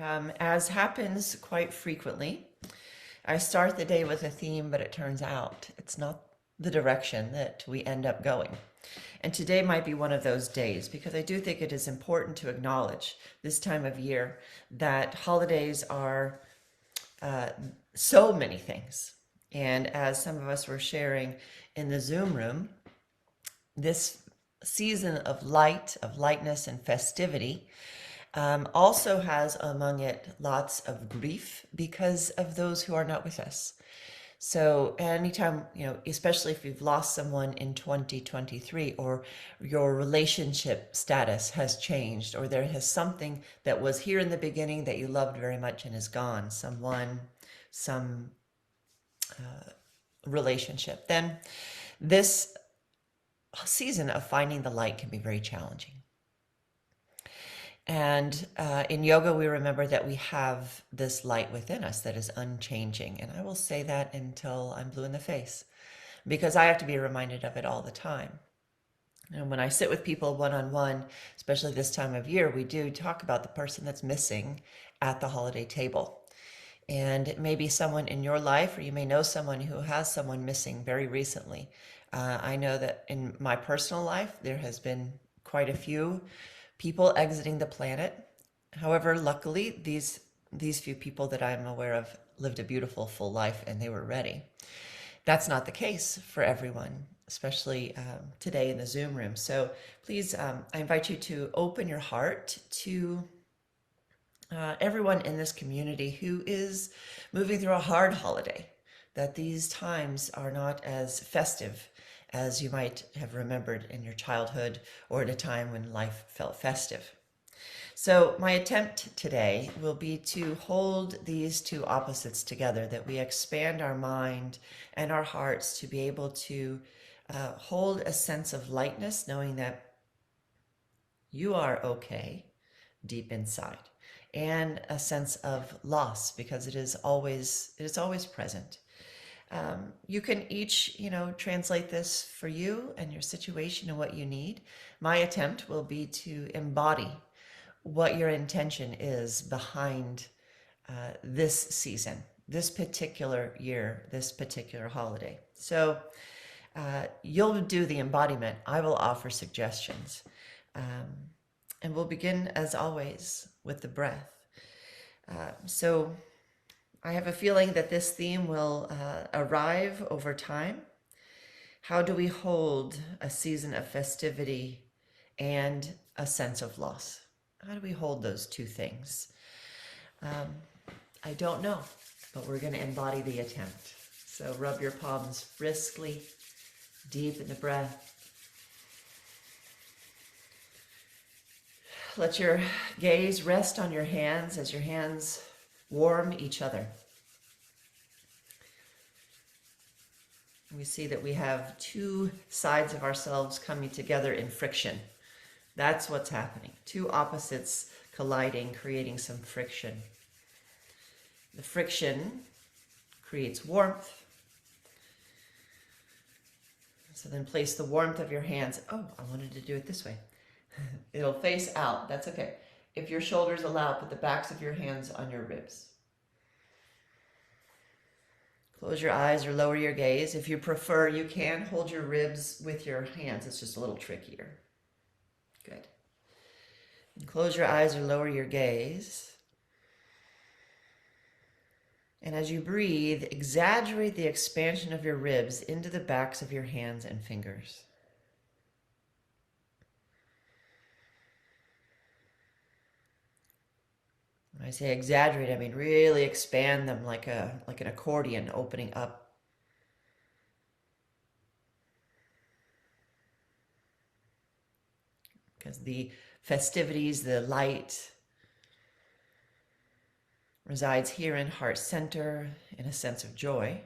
As happens quite frequently, I start the day with a theme, but it turns out it's not the direction that we end up going. And today might be one of those days because I do think it is important to acknowledge this time of year that holidays are uh, so many things. And as some of us were sharing in the Zoom room, this season of light, of lightness, and festivity also has among it lots of grief because of those who are not with us. So anytime, especially if you've lost someone in 2023 or your relationship status has changed or there has something that was here in the beginning that you loved very much and is gone, someone, some relationship, then this season of finding the light can be very challenging. And in yoga, we remember that we have this light within us that is unchanging. And I will say that until I'm blue in the face, because I have to be reminded of it all the time. And when I sit with people one-on-one, especially this time of year, we do talk about the person that's missing at the holiday table. And it may be someone in your life, or you may know someone who has someone missing very recently. I know that in my personal life, there has been quite a few people exiting the planet. However, luckily, these few people that I'm aware of lived a beautiful, full life, and they were ready. That's not the case for everyone, especially today in the Zoom room. So please, I invite you to open your heart to everyone in this community who is moving through a hard holiday, that these times are not as festive as you might have remembered in your childhood or at a time when life felt festive. So my attempt today will be to hold these two opposites together, that we expand our mind and our hearts to be able to hold a sense of lightness, knowing that you are okay deep inside, and a sense of loss because it is always present. You can each, translate this for you and your situation and what you need. My attempt will be to embody what your intention is behind this season, this particular year, this particular holiday. So you'll do the embodiment. I will offer suggestions. And we'll begin, as always, with the breath. So I have a feeling that this theme will arrive over time. How do we hold a season of festivity and a sense of loss? How do we hold those two things? I don't know, but we're going to embody the attempt. So rub your palms briskly, deep in the breath. Let your gaze rest on your hands as your hands warm each other. We see that we have two sides of ourselves coming together in friction. That's what's happening. Two opposites colliding, creating some friction. The friction creates warmth. So then place the warmth of your hands. Oh, I wanted to do it this way. It'll face out. That's okay. If your shoulders allow, put the backs of your hands on your ribs. Close your eyes or lower your gaze. If you prefer, you can hold your ribs with your hands. It's just a little trickier. Good. And close your eyes or lower your gaze. And as you breathe, exaggerate the expansion of your ribs into the backs of your hands and fingers. When I say exaggerate, I mean really expand them like an accordion opening up. Because the festivities, the light, resides here in heart center in a sense of joy.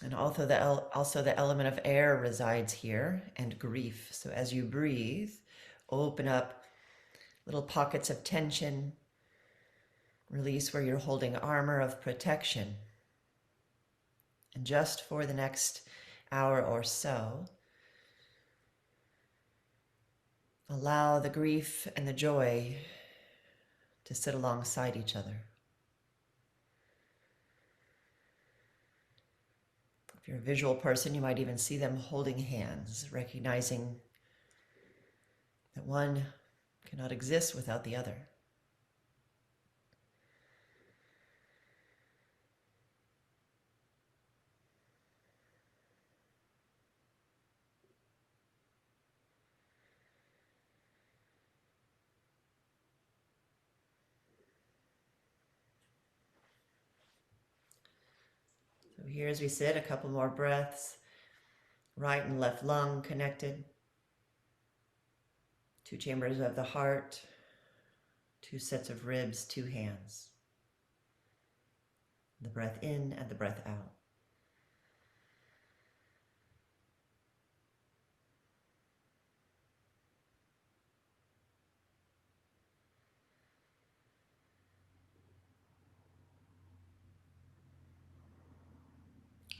And also the element of air resides here, and grief. So as you breathe, open up little pockets of tension, release where you're holding armor of protection. And just for the next hour or so, Allow the grief and the joy to sit alongside each other. If you're a visual person, you might even see them holding hands, recognizing that one cannot exist without the other. So here as we sit, a couple more breaths, right and left lung connected, two chambers of the heart, two sets of ribs, two hands. The breath in and the breath out.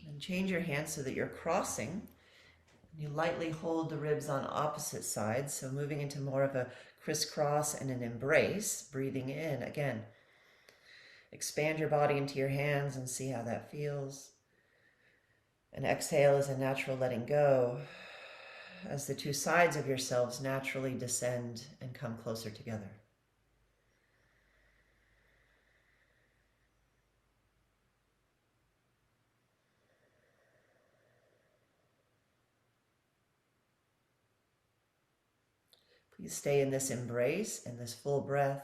And change your hands so that you're crossing. You lightly hold the ribs on opposite sides, so moving into more of a crisscross and an embrace, breathing in again. Expand your body into your hands and see how that feels. And exhale is a natural letting go as the two sides of yourselves naturally descend and come closer together. Please stay in this embrace and this full breath,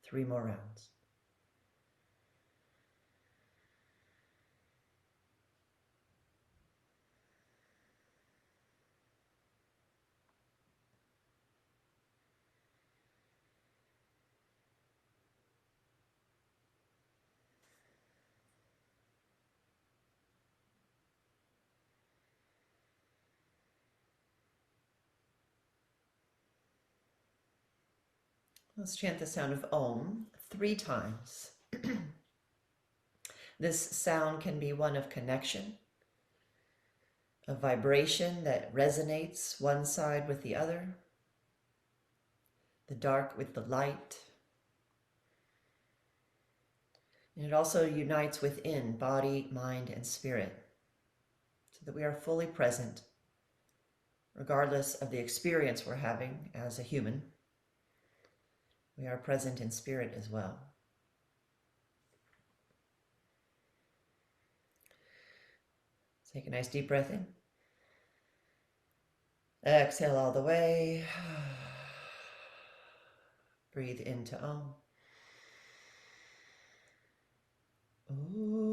3 more rounds. Let's chant the sound of Om 3 times. This sound can be one of connection, a vibration that resonates one side with the other, the dark with the light. And it also unites within body, mind, and spirit, so that we are fully present, regardless of the experience we're having as a human. We are present in spirit as well. Take a nice deep breath in. Exhale all the way. Breathe into Om. Om.